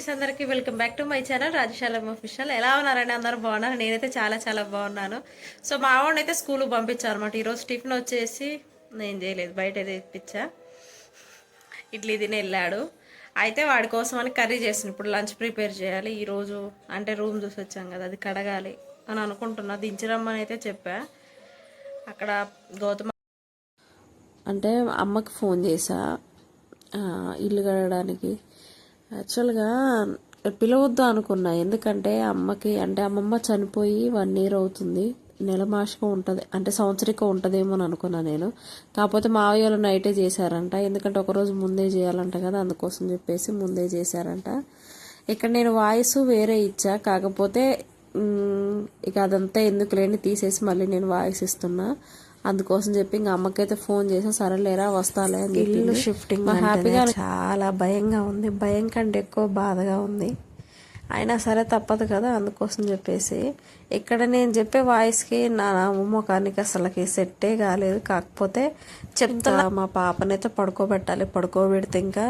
అందరికీ welcome back to my channel Rajashalam official. ఎలా ఉన్నారండి? అందరూ బాగున్నారు. నేనైతే చాలా చాలా బాగున్నాను. సో మా వాడిని అయితే స్కూల్కి పంపించాను అనమాట. ఈరోజు టిఫిన్ వచ్చేసి నేను చేయలేదు, బయట తెప్పించా. ఇడ్లీ తిని వెళ్ళాడు. అయితే వాడి కోసం అని కర్రీ చేసిన. ఇప్పుడు లంచ్ ప్రిపేర్ చేయాలి. ఈరోజు అంటే రూమ్ చూసి వచ్చాం కదా, అది కడగాలి అని అనుకుంటున్నా. దించరమ్మని అయితే చెప్పా. అక్కడ గౌతమ అంటే అమ్మకి ఫోన్ చేసా ఇల్లు కడగడానికి. యాక్చువల్గా పిలవద్దు అనుకున్నా, ఎందుకంటే అమ్మకి అంటే అమ్మమ్మ చనిపోయి 1 year అవుతుంది. నెల మాసికం ఉంటుంది, అంటే సంవత్సరికం ఉంటుందేమో అని అనుకున్నా నేను. కాకపోతే మావయ్య వాళ్ళు నైటే చేశారంట, ఎందుకంటే ఒకరోజు ముందే చేయాలంట కదా, అందుకోసం చెప్పేసి ముందే చేశారంట. ఇక్కడ నేను వాయిస్ వేరే ఇచ్చా, కాకపోతే ఇక అదంతా ఎందుకు లేని తీసేసి మళ్ళీ నేను వాయిస్ ఇస్తున్నా. అందుకోసం చెప్పి ఇంకా అమ్మకైతే ఫోన్ చేసా, సరేలేరా వస్తాలే అని చెప్పి. ఇల్లు షిఫ్టింగ్ హ్యాపీగా చాలా భయంగా ఉంది, భయం కంటే ఎక్కువ బాధగా ఉంది. అయినా సరే తప్పదు కదా, అందుకోసం చెప్పేసి ఇక్కడ నేను చెప్పే వాయిస్కి నా ముఖానికి అసలుకి సెట్టే కాలేదు. కాకపోతే చెప్తా, మా పాపనైతే పడుకోబెట్టాలి, పడుకోబెడితే ఇంకా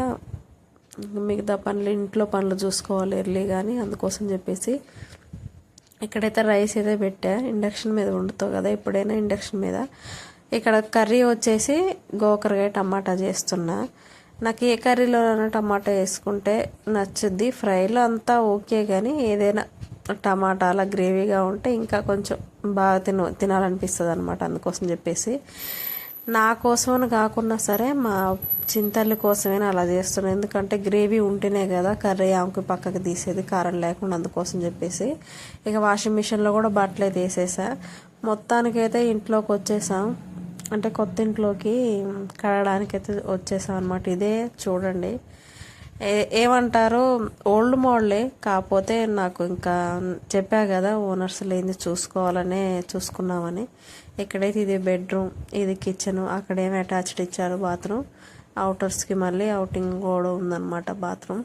మిగతా పనులు ఇంట్లో పనులు చూసుకోవాలి ఎర్లీ కానీ, అందుకోసం చెప్పేసి ఇక్కడైతే రైస్ అయితే పెట్టా. ఇండక్షన్ మీద వండుతావు కదా ఎప్పుడైనా, ఇండక్షన్ మీద. ఇక్కడ కర్రీ వచ్చేసి గోకరకాయ టమాటా చేస్తున్నా. నాకు ఏ కర్రీలోనైనా టమాటా వేసుకుంటే నచ్చుద్ది. ఫ్రైలో అంతా ఓకే, కానీ ఏదైనా టమాటాల గ్రేవీగా ఉంటే ఇంకా కొంచెం బాగా తినాలనిపిస్తుంది అనమాట. అందుకోసం చెప్పేసి నా కోసమని కాకున్నా సరే మా చింతల్లి కోసమైనా అలా చేస్తున్నాను. ఎందుకంటే గ్రేవీ ఉంటేనే కదా కర్రీ ఆమెకి పక్కకి తీసేది కారం లేకుండా, అందుకోసం చెప్పేసి. ఇక వాషింగ్ మిషన్లో కూడా బట్టలు అయితే వేసేసా. మొత్తానికైతే ఇంట్లోకి వచ్చేసాం, అంటే కొత్త ఇంట్లోకి కడగడానికి అయితే వచ్చేసాం అనమాట. ఇదే చూడండి, ఏమంటారు ఓల్డ్ మోడలే, కాకపోతే నాకు ఇంకా చెప్పా కదా ఓనర్స్ లేని చూసుకోవాలనే చూసుకున్నామని. ఇక్కడైతే ఇది బెడ్రూమ్, ఇది కిచెన్, అక్కడేమో అటాచ్డ్ ఇచ్చారు బాత్రూమ్. అవుటర్స్కి మళ్ళీ అవుటింగ్ కూడా ఉందన్నమాట బాత్రూమ్.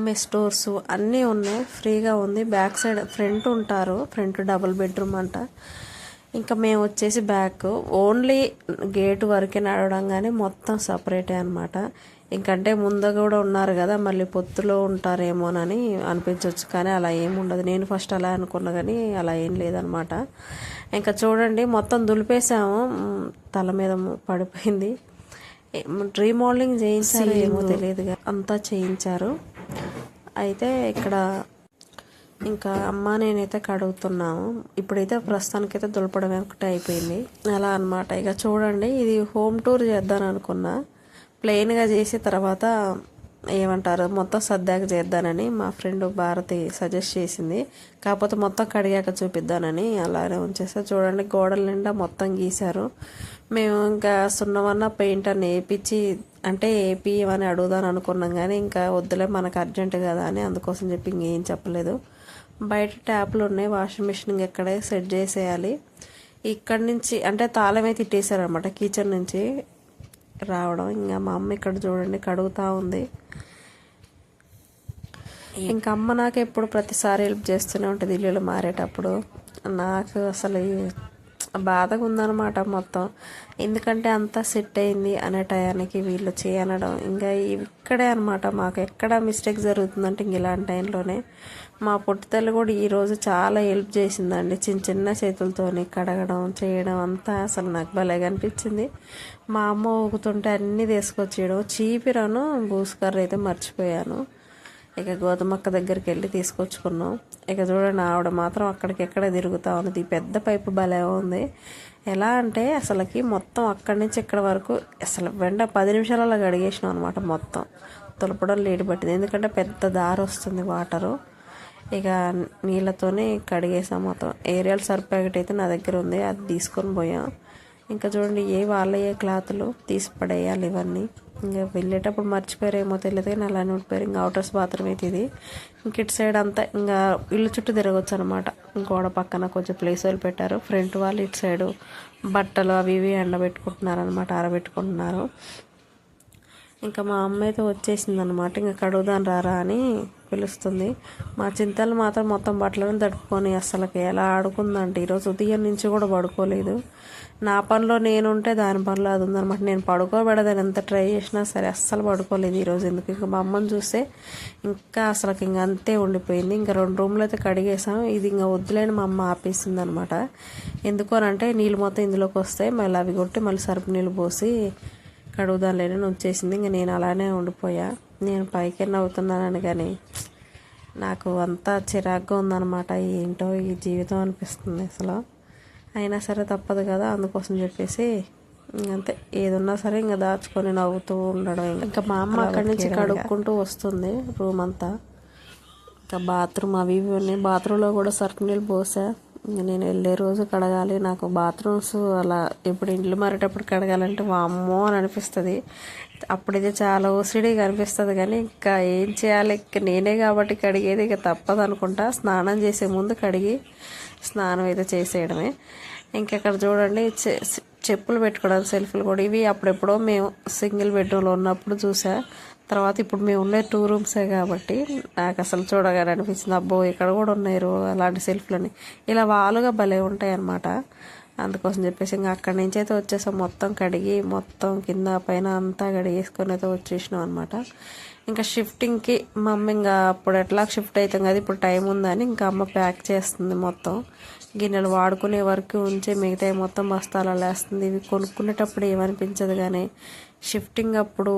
మెస్ డోర్స్ అన్నీ ఉన్నాయి, ఫ్రీగా ఉంది. బ్యాక్ సైడ్ ఫ్రంట్ ఉంటారు, ఫ్రంట్ డబుల్ బెడ్రూమ్ అంట. ఇంకా మేము వచ్చేసి బ్యాక్ ఓన్లీ గేట్ వరకే నడవడం, కానీ మొత్తం సపరేటే అనమాట. ఇంకంటే ముందు కూడా ఉన్నారు కదా, మళ్ళీ పొత్తులో ఉంటారేమోనని అనిపించవచ్చు, కానీ అలా ఏముండదు. నేను ఫస్ట్ అలా అనుకున్నా, కానీ అలా ఏం లేదనమాట. ఇంకా చూడండి మొత్తం దులిపేసాము, తల మీద పడిపోయింది. రీమోడలింగ్ చేయించారు ఏమో తెలియదు, అంతా చేయించారు. అయితే ఇక్కడ ఇంకా అమ్మ నేనైతే కడుగుతున్నాము. ఇప్పుడైతే ప్రస్తుతానికైతే దులపడం ఒకటి అయిపోయింది అలా అనమాట. ఇక చూడండి, ఇది హోమ్ టూర్ చేద్దాం అనుకున్నా, ప్లెయిన్గా చేసి తర్వాత ఏమంటారు మొత్తం సర్దాక చేద్దానని మా ఫ్రెండ్ భారతి సజెస్ట్ చేసింది. కాకపోతే మొత్తం కడిగాక చూపిద్దానని అలానే ఉంచేసా. చూడండి గోడల నిండా మొత్తం గీశారు. మేము ఇంకా సున్నమన్నా పెయింట్ అని వేయించి అంటే వేపియమని అడుగుదాం అనుకున్నాం, కానీ ఇంకా వద్దులే మనకు అర్జెంట్ కదా అని, అందుకోసం చెప్పి ఇంకేం చెప్పలేదు. బయట ట్యాప్లు ఉన్నాయి, వాషింగ్ మిషన్ ఎక్కడే సెట్ చేసేయాలి. ఇక్కడి నుంచి అంటే తాళమే తిట్టేశారనమాట కిచెన్ నుంచి రావడం. ఇంకా మా అమ్మ ఇక్కడ చూడండి కడుగుతూ ఉంది. ఇంకా అమ్మ నాకు ఎప్పుడు ప్రతిసారి హెల్ప్ చేస్తూనే ఉంటుంది ఇల్లు మారేటప్పుడు. నాకు అసలు బాధగా ఉందన్నమాట మొత్తం, ఎందుకంటే అంతా సెట్ అయింది అనే టయానికి వీళ్ళు చేయనడం. ఇంకా ఇక్కడే అనమాట మాకు ఎక్కడ మిస్టేక్ జరుగుతుందంటే ఇంక ఇలాంటి టైంలోనే. మా పొట్టితల్లి కూడా ఈరోజు చాలా హెల్ప్ చేసిందండి, చిన్న చిన్న చేతులతోని కడగడం చేయడం అంతా అసలు నాకు భలేగా అనిపించింది. మా అమ్మ ఊగుతుంటే అన్నీ తీసుకొచ్చేయడం. చీపిరను బూస్కర్ర అయితే మర్చిపోయాను, ఇక గోధుమక్క దగ్గరికి వెళ్ళి తీసుకొచ్చుకున్నాం. ఇక చూడండి ఆవిడ మాత్రం అక్కడికెక్కడ తిరుగుతూ ఉన్నది. ఈ పెద్ద పైపు భలే ఉంది. ఎలా అంటే అసలుకి మొత్తం అక్కడి నుంచి ఇక్కడ వరకు అసలు 10 నిమిషాలలో కడిగేసినాం అనమాట. మొత్తం తులపడం లేట్ పట్టింది, ఎందుకంటే పెద్ద దారి వస్తుంది వాటరు. ఇక నీళ్ళతోనే కడిగేసాం మొత్తం. ఏరియల్ సర్ఫ్ ప్యాకెట్ అయితే నా దగ్గర ఉంది, అది తీసుకొని పోయాం. ఇంకా చూడండి వాళ్ళే క్లాతులు తీసి పడేయాలి ఇవన్నీ. ఇంకా వెళ్ళేటప్పుడు మర్చిపోయారేమో తెలియదు, కానీ అలానే ఉండిపోయారు. ఇంకా అవుటర్స్ బాత్రూమ్ అయితే ఇది. ఇంక ఇటు సైడ్ అంతా ఇంకా ఇల్లు చుట్టూ తిరగచ్చు అనమాట. గోడ పక్కన కొంచెం ప్లేస్ పెట్టారు. ఫ్రంట్ వాళ్ళు ఇటు సైడు బట్టలు అవి ఇవి ఎండబెట్టుకుంటున్నారు అనమాట, ఆరబెట్టుకుంటున్నారు. ఇంకా మా అమ్మ అయితే వచ్చేసింది అనమాట. ఇంకా కడుగుదాని రారా అని పిలుస్తుంది. మా చింతలు మాత్రం మొత్తం బట్టలను తడుపుకొని అసలుకి ఎలా ఆడుకుందంటే ఈరోజు ఉదయం నుంచి కూడా పడుకోలేదు. నా పనిలో నేను ఉంటే దాని పనిలో అది ఉందన్నమాట. నేను పడుకోబెడదని ఎంత ట్రై చేసినా సరే అస్సలు పడుకోలేదు ఈరోజు. ఎందుకు ఇంకా మా అమ్మని చూస్తే ఇంకా అసలుకి ఇంకా అంతే ఉండిపోయింది. ఇంకా 2 రూమ్లు అయితే కడిగేసాం. ఇది ఇంకా వద్దులేని మా అమ్మ ఆపేసింది అనమాట. ఎందుకు అని అంటే నీళ్ళు మొత్తం ఇందులోకి వస్తాయి, మళ్ళీ అవి కొట్టి మళ్ళీ సరుపు నీళ్ళు పోసి కడుగుదాంలేని వచ్చేసింది. ఇంకా నేను అలానే ఉండిపోయా. నేను పైకి నవ్వుతున్నానని కానీ నాకు అంతా చిరాగ్గా ఉందన్నమాట. ఏంటో ఈ జీవితం అనిపిస్తుంది అసలు. అయినా సరే తప్పదు కదా, అందుకోసం చెప్పేసి అంతే ఏదున్నా సరే ఇంకా దాచుకొని నవ్వుతూ ఉండడం. ఇంకా మా అమ్మ అక్కడి నుంచి కడుక్కుంటూ వస్తుంది రూమ్ అంతా. ఇంకా బాత్రూమ్ అవి ఇవి ఉన్నాయి. బాత్రూంలో కూడా సర్ఫ్ నీళ్ళు పోసా. ఇంకా నేను వెళ్ళే రోజు కడగాలి. నాకు బాత్రూమ్స్ అలా ఇప్పుడు ఇండ్లు మారేటప్పుడు కడగాలంటే వామ్మో అని అనిపిస్తుంది. అప్పుడైతే చాలా ఓసిడీగా అనిపిస్తుంది, కానీ ఇంకా ఏం చేయాలి, ఇంకా నేనే కాబట్టి కడిగేది ఇక తప్పదు అనుకుంటా. స్నానం చేసే ముందు కడిగి స్నానం అయితే చేసేయడమే. ఇంకెక్కడ చూడండి చెప్పులు పెట్టుకోవడానికి సెల్ఫ్లు కూడా ఇవి అప్పుడెప్పుడో మేము సింగిల్ బెడ్రూమ్లో ఉన్నప్పుడు చూసా. తర్వాత ఇప్పుడు మేము ఉండే 2 రూమ్సే కాబట్టి నాకు అసలు చూడగానే అనిపించింది, అబ్బో ఇక్కడ కూడా ఉన్నారు అలాంటి సెల్ఫ్లని. ఇలా వాలుగా భలే ఉంటాయి అన్నమాట. అందుకోసం చెప్పేసి ఇంకా అక్కడి నుంచి అయితే వచ్చేసాం. మొత్తం కడిగి మొత్తం కింద పైన అంతా కడిగేసుకొని అయితే వచ్చేసినాం అనమాట. ఇంకా షిఫ్టింగ్కి మా అమ్మ ఇంకా అప్పుడు ఎట్లా షిఫ్ట్ అవుతాం కదా, ఇప్పుడు టైం ఉందని ఇంకా అమ్మ ప్యాక్ చేస్తుంది. మొత్తం గిన్నెలు వాడుకునే వరకు ఉంచి మిగతా మొత్తం బస్తాలలో వేస్తుంది. ఇవి కొనుక్కునేటప్పుడు ఏమనిపించదు, కానీ షిఫ్టింగ్ అప్పుడు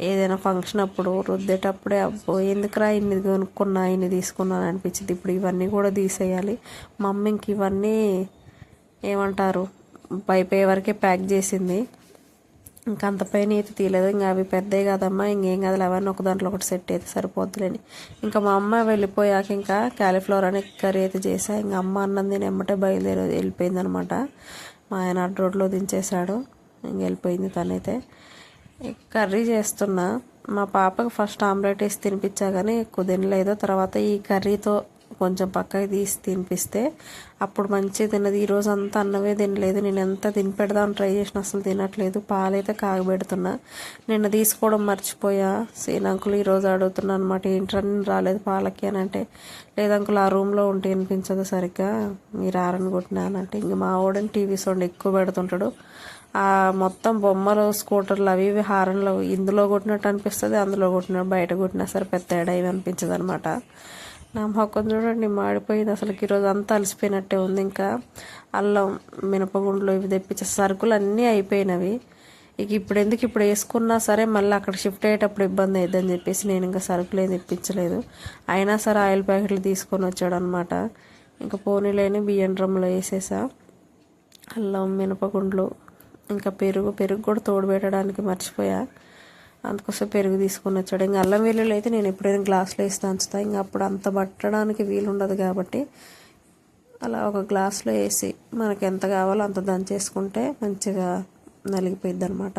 ఏదైనా ఫంక్షన్ అప్పుడు రుద్దేటప్పుడే అబ్బో ఎందుకురా ఇన్ని కొనుక్కున్నా ఇన్ని తీసుకున్నాను అనిపించింది. ఇప్పుడు ఇవన్నీ కూడా తీసేయాలి. మా అమ్మ ఇంక ఇవన్నీ ఏమంటారు పైపోయే వరకే ప్యాక్ చేసింది. ఇంకా అంత పైన అయితే తీయలేదు. ఇంకా అవి పెద్దవి కాదమ్మా, ఇంకేం కాదు అవన్నీ ఒక దాంట్లో ఒకటి సెట్ అయితే సరిపోద్దులేని ఇంకా మా అమ్మ వెళ్ళిపోయాక ఇంకా క్యాలీఫ్లవర్ అనే కర్రీ అయితే చేసా. ఇంకా అమ్మ అన్నం తిని ఎమ్మటే బయలుదేరి వెళ్ళిపోయింది అనమాట. మా ఆయన అడ్డు రోడ్లో దించేశాడు. ఇంక వెళ్ళిపోయింది తనైతే. కర్రీ చేస్తున్నా. మా పాపకు ఫస్ట్ ఆమ్లెట్ వేసి తినిపించా కానీ ఎక్కువ తినలేదు. తర్వాత ఈ కర్రీతో కొంచెం పక్కకి తీసి తినిపిస్తే అప్పుడు మంచిగా తిన్నది. ఈరోజు అంతా అన్నమే తినలేదు. నేను ఎంత తినిపెడదామని ట్రై చేసిన అసలు తినట్లేదు. పాలైతే కాగబెడుతున్నా. నిన్న తీసుకోవడం మర్చిపోయా. సీనంకులు ఈరోజు అడుగుతున్నా అనమాట, ఏంటని రాలేదు పాలకి అని అంటే, లేదంకులు ఆ రూమ్లో ఉంటే వినిపించదు సరిగ్గా, మీరు ఆరని కొట్టినానంటే. ఇంక మా వాడని టీవీ సౌండ్ ఎక్కువ పెడుతుంటాడు. ఆ మొత్తం బొమ్మలు స్కూటర్లు అవి ఇవి హారన్లు ఇందులో కొట్టినట్టు అనిపిస్తుంది, అందులో కొట్టినట్టు బయట కొట్టినా సరే పెద్ద తేడా ఏమి అనిపించదు అనమాట. నా మొక్కం చూడండి మాడిపోయింది అసలుకి. ఈరోజు అంతా అలసిపోయినట్టే ఉంది. ఇంకా అల్లం మినపగుండ్లు ఇవి తెప్పించే సరుకులు అన్నీ అయిపోయినవి. ఇక ఇప్పుడు ఎందుకు ఇప్పుడు వేసుకున్నా సరే మళ్ళీ అక్కడ షిఫ్ట్ అయ్యేటప్పుడు ఇబ్బంది అవుతుందని చెప్పేసి నేను ఇంకా సరుకులు ఏం తెప్పించలేదు. అయినా సరే ఆయిల్ ప్యాకెట్లు తీసుకొని వచ్చాడు అనమాట. ఇంకా పోనీలేని బియ్యం డ్రమ్లో వేసేసా. అల్లం మినపగుండ్లు ఇంకా పెరుగు కూడా తోడు పెట్టడానికి మర్చిపోయా. అందుకోసం పెరుగు తీసుకొని వచ్చాడు. ఇంకా అల్లం వెల్లుల్లి అయితే నేను ఎప్పుడైనా గ్లాసులో వేసి దంచుతా. ఇంకా అప్పుడు అంత పట్టడానికి వీలు ఉండదు కాబట్టి అలా ఒక గ్లాసులో వేసి మనకి ఎంత కావాలో అంత దంచేసుకుంటే మంచిగా నలిగిపోయిద్ది అనమాట.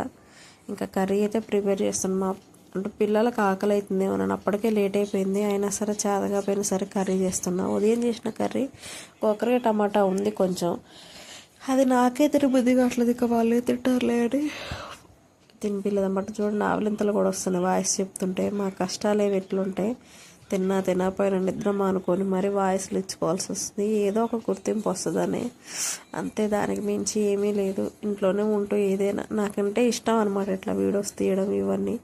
ఇంకా కర్రీ అయితే ప్రిపేర్ చేస్తున్నా. అంటే పిల్లలకు ఆకలి అవుతుందేమో, నన్ను అప్పటికే లేట్ అయిపోయింది. అయినా సరే చేదగా పోయినా సరే కర్రీ చేస్తున్నా. ఉదయం చేసిన కర్రీ గోకరకాయ టమాటా ఉంది కొంచెం, అది నాకే తిరుపతి కావట్లేదు, ఇక వాళ్ళే తింటారులే అని తినిపిల్లదన్నమాట. చూడండి ఆవలింతలు కూడా వస్తున్నాయి వాయిస్ చెప్తుంటే. మా కష్టాలు ఏవి ఎట్లుంటాయి, తినపోయిన నిద్ర మానుకొని మరి వాయిస్లు ఇచ్చుకోవాల్సి వస్తుంది. ఏదో ఒక గుర్తింపు వస్తుందని అంతే, దానికి మించి ఏమీ లేదు. ఇంట్లోనే ఉంటూ ఏదైనా నాకంటే ఇష్టం అనమాట ఇట్లా వీడియోస్ తీయడం ఇవన్నీ.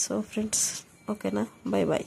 సో ఫ్రెండ్స్ ఓకేనా, బై బాయ్.